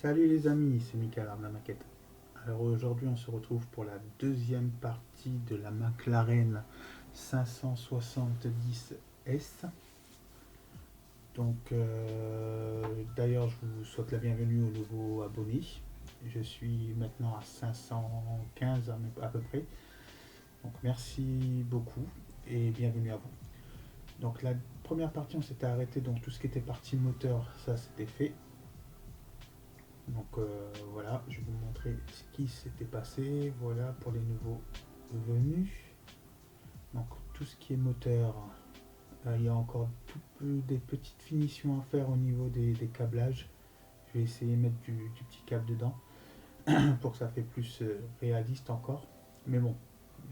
Salut les amis, c'est Michael Arme la maquette. Alors aujourd'hui on se retrouve pour la deuxième partie de la McLaren 570S. D'ailleurs je vous souhaite la bienvenue aux nouveaux abonnés. Je suis maintenant à 515 à peu près. Donc merci beaucoup et bienvenue à vous. Donc la première partie on s'était arrêté, donc tout ce qui était partie moteur, ça c'était fait. Voilà, je vais vous montrer ce qui s'était passé. Voilà pour les nouveaux venus. Donc tout ce qui est moteur, il y a encore des petites finitions à faire au niveau des câblages. Je vais essayer de mettre du petit câble dedans pour que ça fait plus réaliste encore. Mais bon,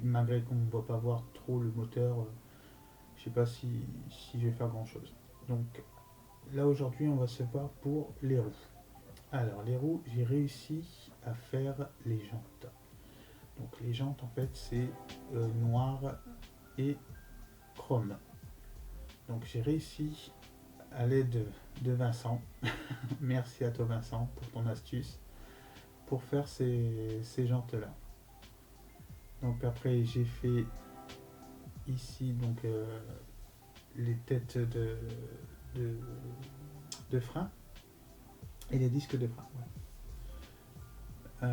malgré qu'on ne va pas voir trop le moteur, je sais pas si je vais faire grand chose. Donc là aujourd'hui on va se voir pour les roues. Alors les roues, j'ai réussi à faire les jantes. Donc les jantes en fait c'est noir et chrome. Donc j'ai réussi à l'aide de Vincent, merci à toi Vincent pour ton astuce, pour faire ces jantes là. Donc après j'ai fait ici les têtes de, de frein et les disques de frein. Ouais.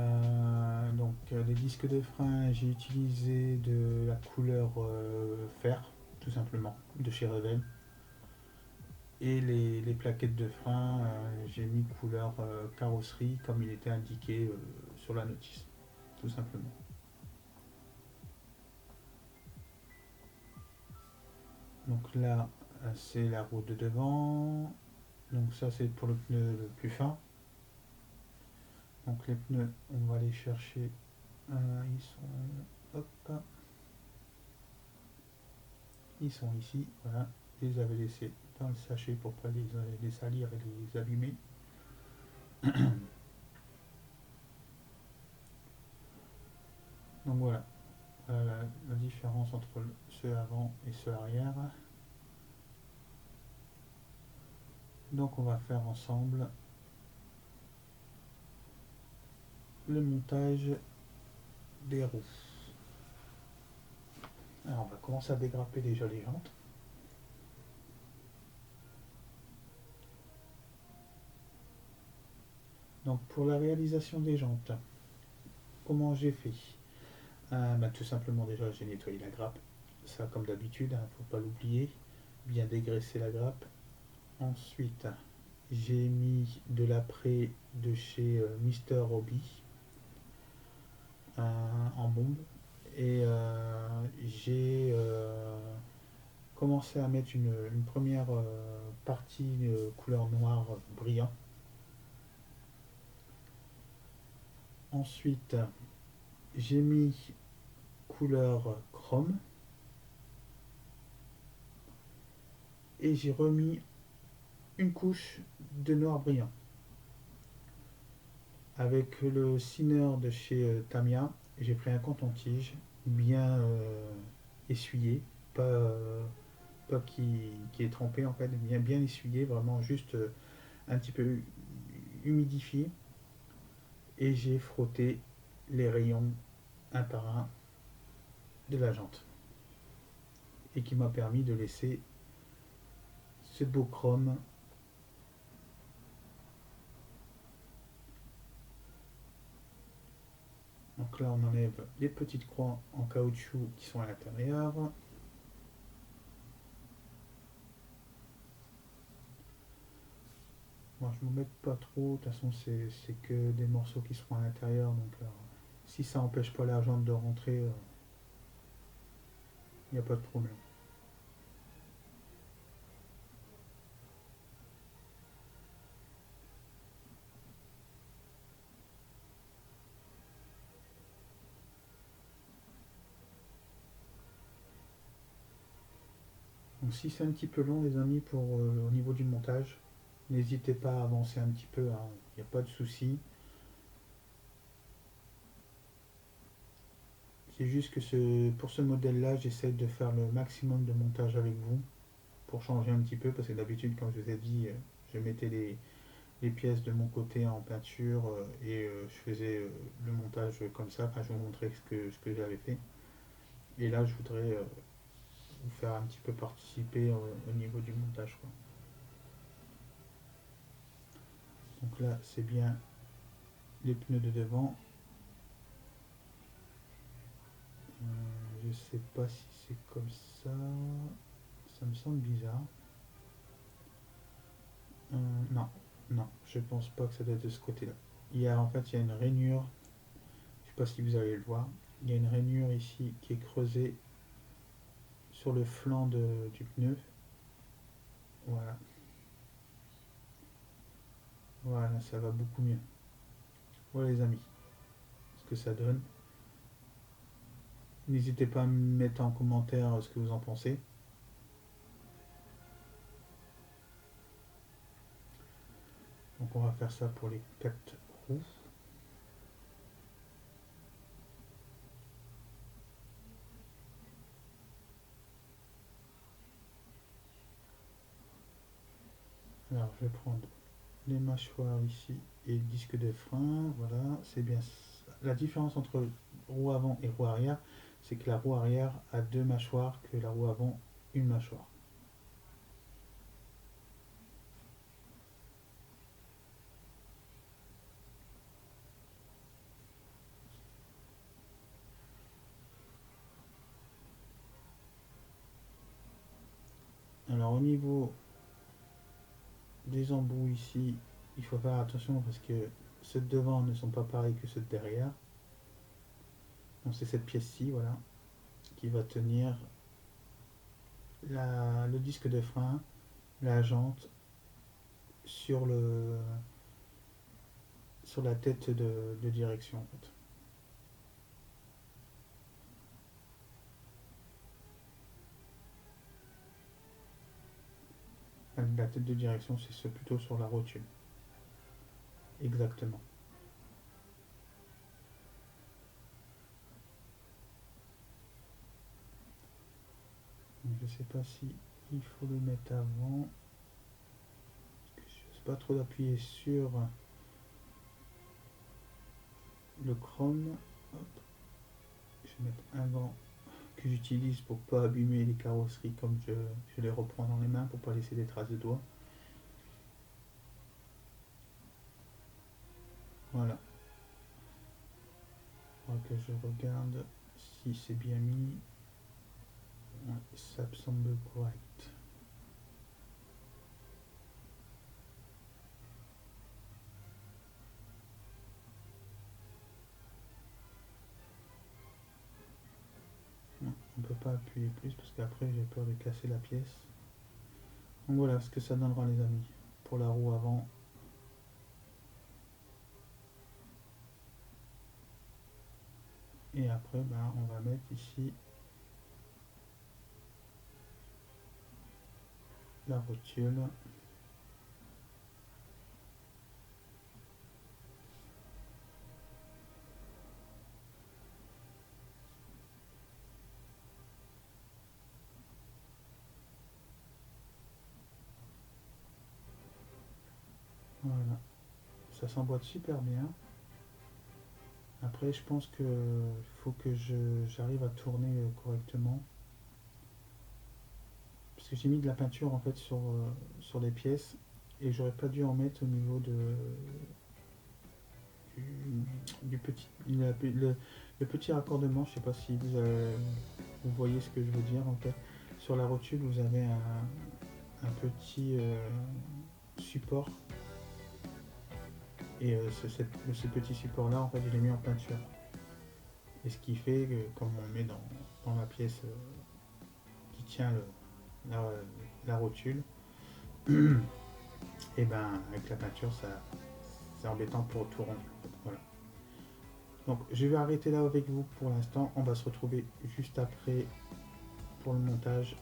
Les disques de frein, j'ai utilisé de la couleur fer, tout simplement, de chez Revel. Et les plaquettes de frein, j'ai mis couleur carrosserie, comme il était indiqué sur la notice, tout simplement. Donc là, c'est la roue de devant. Donc ça, c'est pour le pneu le plus fin. Donc les pneus, on va les chercher. Ils sont, hop, ils sont ici, voilà. Je les avais laissés dans le sachet pour ne pas les salir et les abîmer. Donc voilà, la différence entre ceux avant et ceux arrière. Donc on va faire ensemble le montage des roues. Alors on va commencer à dégrapper déjà les jantes. Donc pour la réalisation des jantes, comment j'ai fait? Tout simplement déjà j'ai nettoyé la grappe. Ça comme d'habitude, hein, faut pas l'oublier. Bien dégraisser la grappe. Ensuite, j'ai mis de l'après de chez Mister Hobby en bombe. Et j'ai commencé à mettre une première partie couleur noire brillant. Ensuite, j'ai mis couleur chrome et j'ai remis une couche de noir brillant avec le sineur de chez Tamiya. J'ai pris un coton-tige bien essuyé, pas qui est trempé en fait, bien essuyé, vraiment juste un petit peu humidifié, et j'ai frotté les rayons un par un de la jante et qui m'a permis de laisser ce beau chrome. Donc là on enlève les petites croix en caoutchouc qui sont à l'intérieur. Moi je ne m'embête pas trop, de toute façon c'est que des morceaux qui seront à l'intérieur, donc si ça n'empêche pas la jante de rentrer, il n'y a pas de problème. Donc si c'est un petit peu long les amis pour au niveau du montage, n'hésitez pas à avancer un petit peu, hein, il n'y a pas de souci. C'est juste que pour ce modèle là j'essaie de faire le maximum de montage avec vous pour changer un petit peu, parce que d'habitude comme je vous ai dit je mettais les pièces de mon côté en peinture et je faisais le montage comme ça. Enfin, je vous montrais ce que j'avais fait. Et là, je voudrais vous faire un petit peu participer au niveau du montage, quoi. Donc là, c'est bien les pneus de devant. Je sais pas si c'est comme ça. Ça me semble bizarre. Non, non, je pense pas que ça doit être de ce côté-là. Il y a une rainure. Je sais pas si vous allez le voir. Il y a une rainure ici qui est creusée sur le flanc du pneu. Voilà, voilà, ça va beaucoup mieux. Voilà les amis, ce que ça donne. N'hésitez pas à me mettre en commentaire ce que vous en pensez. Donc on va faire ça pour les 4 roues. Alors je vais prendre les mâchoires ici et le disque de frein. Voilà, c'est bien ça. La différence entre roue avant et roue arrière, c'est que la roue arrière a 2 mâchoires, que la roue avant une mâchoire. Alors au niveau des embouts ici, il faut faire attention parce que ceux de devant ne sont pas pareils que ceux de derrière. Donc c'est cette pièce-ci, voilà, qui va tenir le disque de frein, la jante sur sur la tête de direction en fait. La tête de direction, c'est plutôt sur la rotule. Exactement. Donc, je sais pas si il faut le mettre avant. Je ne sais pas trop d'appuyer sur le chrome. Hop. Je vais mettre un gant que j'utilise pour pas abîmer les carrosseries comme je les reprends dans les mains pour pas laisser des traces de doigts. Voilà. Que je regarde si c'est bien mis. Ouais, ça me semble correct. Non, on ne peut pas appuyer plus parce qu'après j'ai peur de casser la pièce. Donc voilà ce que ça donnera les amis pour la roue avant. Et après ben, on va mettre ici la rotule. Voilà, ça s'emboîte super bien. Après je pense que faut que j'arrive à tourner correctement. Parce que j'ai mis de la peinture en fait sur les pièces et j'aurais pas dû en mettre au niveau du petit, le petit raccordement. Je sais pas si vous voyez ce que je veux dire en fait. Sur la rotule, vous avez un petit support et ce petit support là en fait je l'ai mis en peinture. Et ce qui fait que comme on met dans la pièce qui tient la, la rotule, et ben avec la peinture c'est embêtant pour tout rendre. Voilà. Donc je vais arrêter là avec vous pour l'instant. On va se retrouver juste après pour le montage.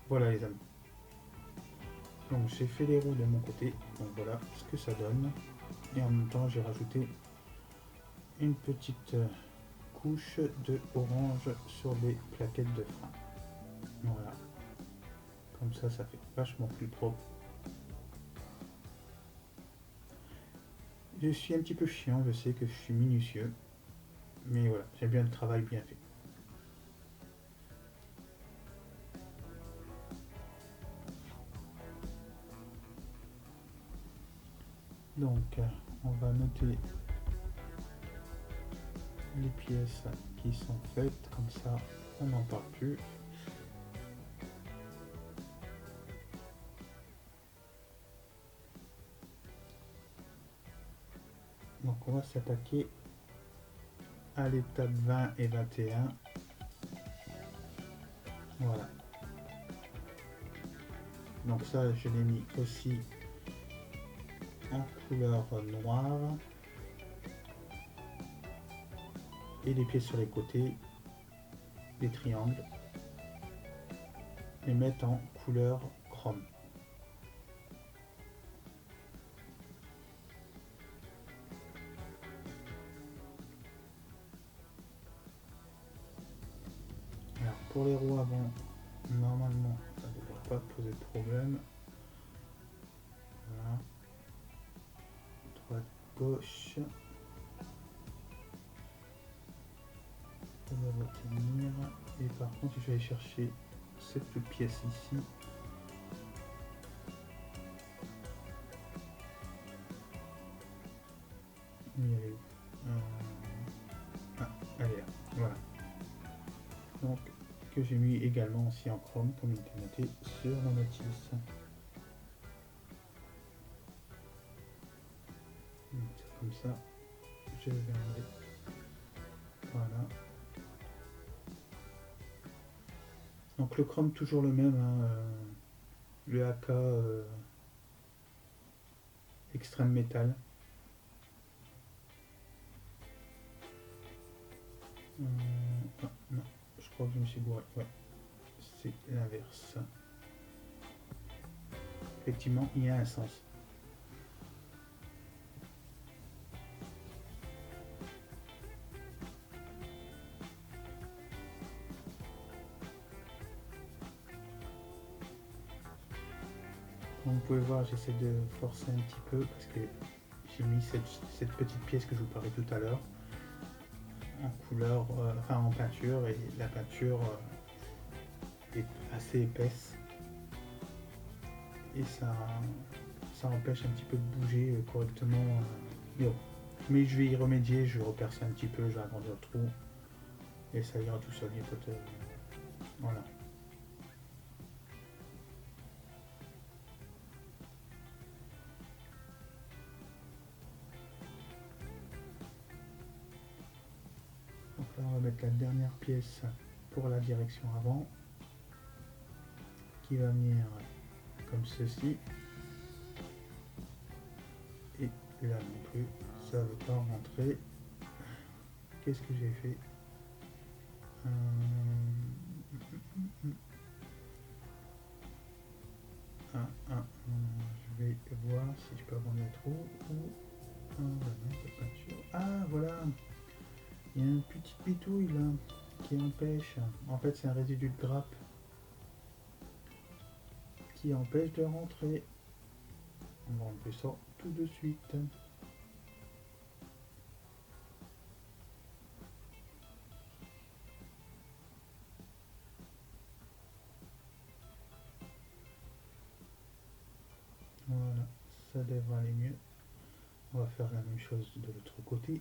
Voilà les amis. Donc j'ai fait les roues de mon côté. Donc voilà ce que ça donne. Et en même temps j'ai rajouté une petite couche de orange sur les plaquettes de frein. Voilà. Comme ça fait vachement plus propre. Je suis un petit peu chiant, je sais que je suis minutieux, mais voilà, j'aime bien le travail bien fait. Donc, on va noter les pièces qui sont faites, comme ça on n'en parle plus. Donc on va s'attaquer à l'étape 20 et 21. Voilà. Donc ça je l'ai mis aussi en couleur noire. Et les pièces sur les côtés, les triangles, les mettre en couleur chrome. Alors pour les roues avant, normalement ça ne devrait pas poser de problème. Voilà. Droite, gauche. Ça va tenir. Et par contre, je vais aller chercher cette pièce ici. Elle est où Ah, elle est là. Voilà. Donc, que j'ai mis également aussi en chrome, comme il était noté sur la notice. C'est comme ça. Je vais enlever. Voilà. Donc le chrome toujours le même, hein, le AK extrême métal. Ah, non, je crois que je me suis gouré. Ouais, c'est l'inverse. Effectivement, il y a un sens. Comme vous pouvez voir, j'essaie de forcer un petit peu parce que j'ai mis cette petite pièce que je vous parlais tout à l'heure en couleur, enfin en peinture, et la peinture est assez épaisse et ça empêche un petit peu de bouger correctement. Mais je vais y remédier, je vais repercer un petit peu, je vais agrandir le trou et ça ira tout seul. Voilà. Donc là on va mettre la dernière pièce pour la direction avant qui va venir comme ceci. Et là non plus, ça ne veut pas rentrer. Qu'est-ce que j'ai fait Je vais voir si je peux agrandir le trou ou ah voilà, il y a une petite pitouille là qui empêche. En fait c'est un résidu de grappe qui empêche de rentrer. On va enlever ça tout de suite. Voilà, ça devrait aller mieux. On va faire la même chose de l'autre côté.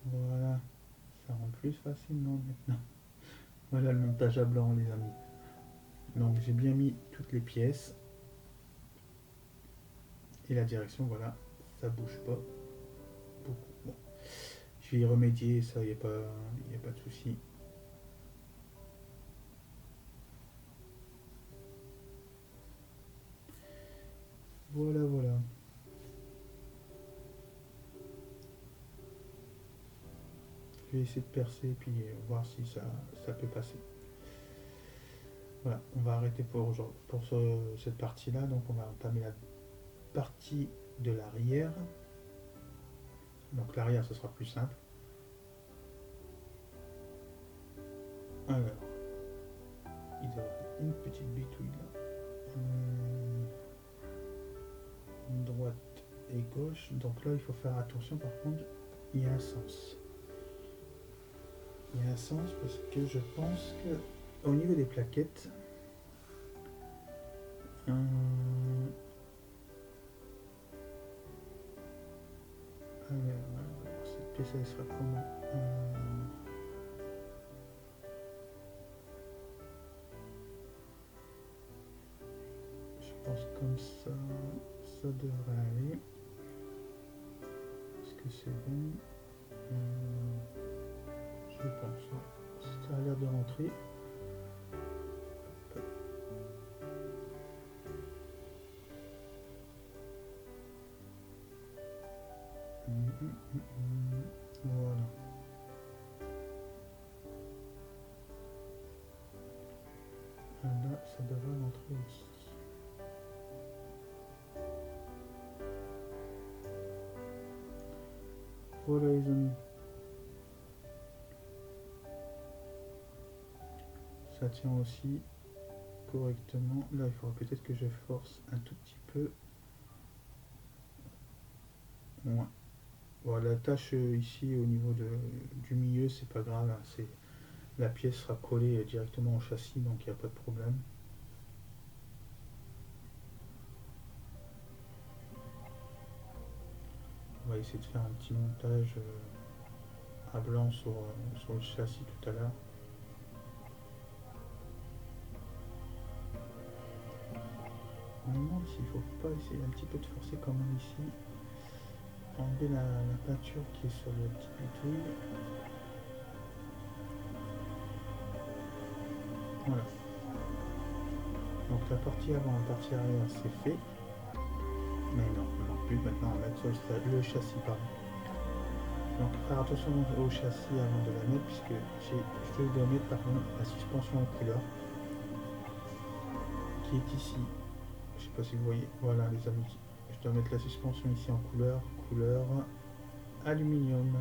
Voilà, ça rend plus facilement maintenant. Voilà le montage à blanc les amis. Donc j'ai bien mis toutes les pièces. Et la direction, voilà, ça bouge pas beaucoup. Bon. Je vais y remédier, ça, il n'y a pas de souci. Voilà, voilà. Je vais essayer de percer et puis voir si ça peut passer. Voilà, on va arrêter pour cette partie-là. Donc on va entamer la partie de l'arrière. Donc l'arrière, ce sera plus simple. Alors, il doit y avoir une petite bitouille là. Droite et gauche. Donc là, il faut faire attention. Par contre, il y a un sens. Il y a un sens parce que je pense que au niveau des plaquettes, cette pièce elle sera comment je pense comme ça devrait aller. Est-ce que c'est bon? Je pense. Ça a l'air de rentrer. Voilà. Là, ça devrait rentrer aussi. Voilà les amis. Ça tient aussi correctement. Là, il faudra peut-être que je force un tout petit peu. Ouais. Voilà, la tâche ici au niveau du milieu, c'est pas grave. Hein, la pièce sera collée directement au châssis, donc il n'y a pas de problème. On va essayer de faire un petit montage à blanc sur le châssis tout à l'heure. On me demande s'il ne faut pas essayer un petit peu de forcer quand même ici. Enlever la peinture qui est sur le petit bitouille. Voilà. Donc la partie avant, la partie arrière, c'est fait. Mais non, on n'a plus maintenant à mettre sur le châssis, pardon. Donc faire attention au châssis avant de la mettre, puisque je dois mettre par contre la suspension en couleur qui est ici. Je sais pas si vous voyez, voilà les amis. Je dois mettre la suspension ici en couleur aluminium.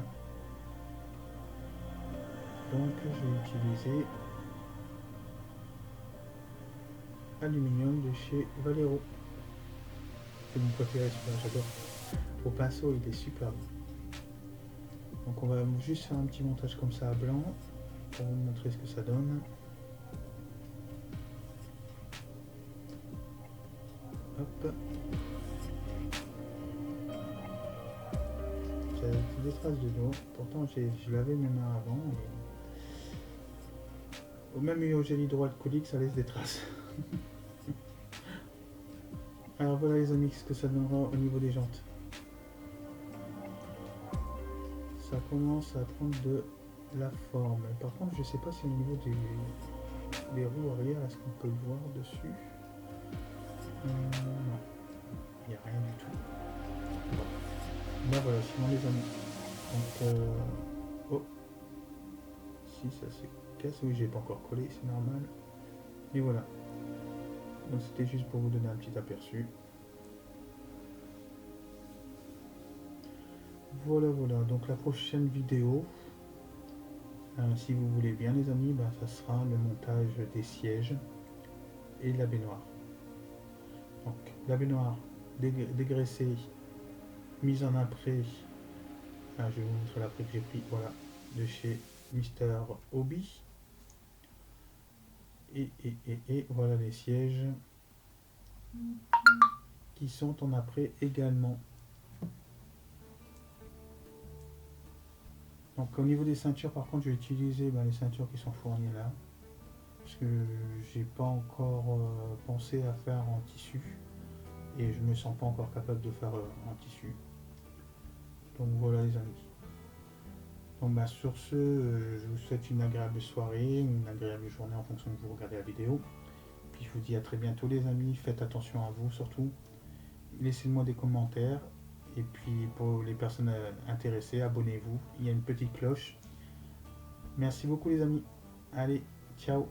Donc je vais utiliser aluminium de chez Valero. C'est mon préféré, j'adore. Au pinceau, il est superbe. Donc on va juste faire un petit montage comme ça à blanc pour vous montrer ce que ça donne. Hop. J'avais des traces de l'eau. Pourtant je lavais mes mains avant. Et... même au gel hydroalcoolique, ça laisse des traces. Alors voilà les amis, ce que ça donnera au niveau des jantes. Ça commence à prendre de la forme. Par contre, je sais pas si au niveau des roues arrière, est-ce qu'on peut le voir dessus? Non, il n'y a rien du tout. Bon. Là voilà, sinon les amis. Donc, oh, si ça se casse, oui, j'ai pas encore collé, c'est normal. Et voilà. Donc c'était juste pour vous donner un petit aperçu. Voilà, donc la prochaine vidéo, si vous voulez bien les amis, ça sera le montage des sièges et la baignoire. Donc la baignoire dégraissée, mise en après, je vais vous montrer l'après que j'ai pris, voilà, de chez Mister Hobby. Et voilà les sièges qui sont en après également. Donc au niveau des ceintures, par contre, je vais utiliser les ceintures qui sont fournies là, parce que j'ai pas encore pensé à faire en tissu et je me sens pas encore capable de faire en tissu. Donc voilà les amis. Donc sur ce, je vous souhaite une agréable soirée, une agréable journée en fonction de vous regardez la vidéo. Puis je vous dis à très bientôt les amis, faites attention à vous surtout. Laissez-moi des commentaires. Et puis pour les personnes intéressées, abonnez-vous. Il y a une petite cloche. Merci beaucoup les amis. Allez, ciao.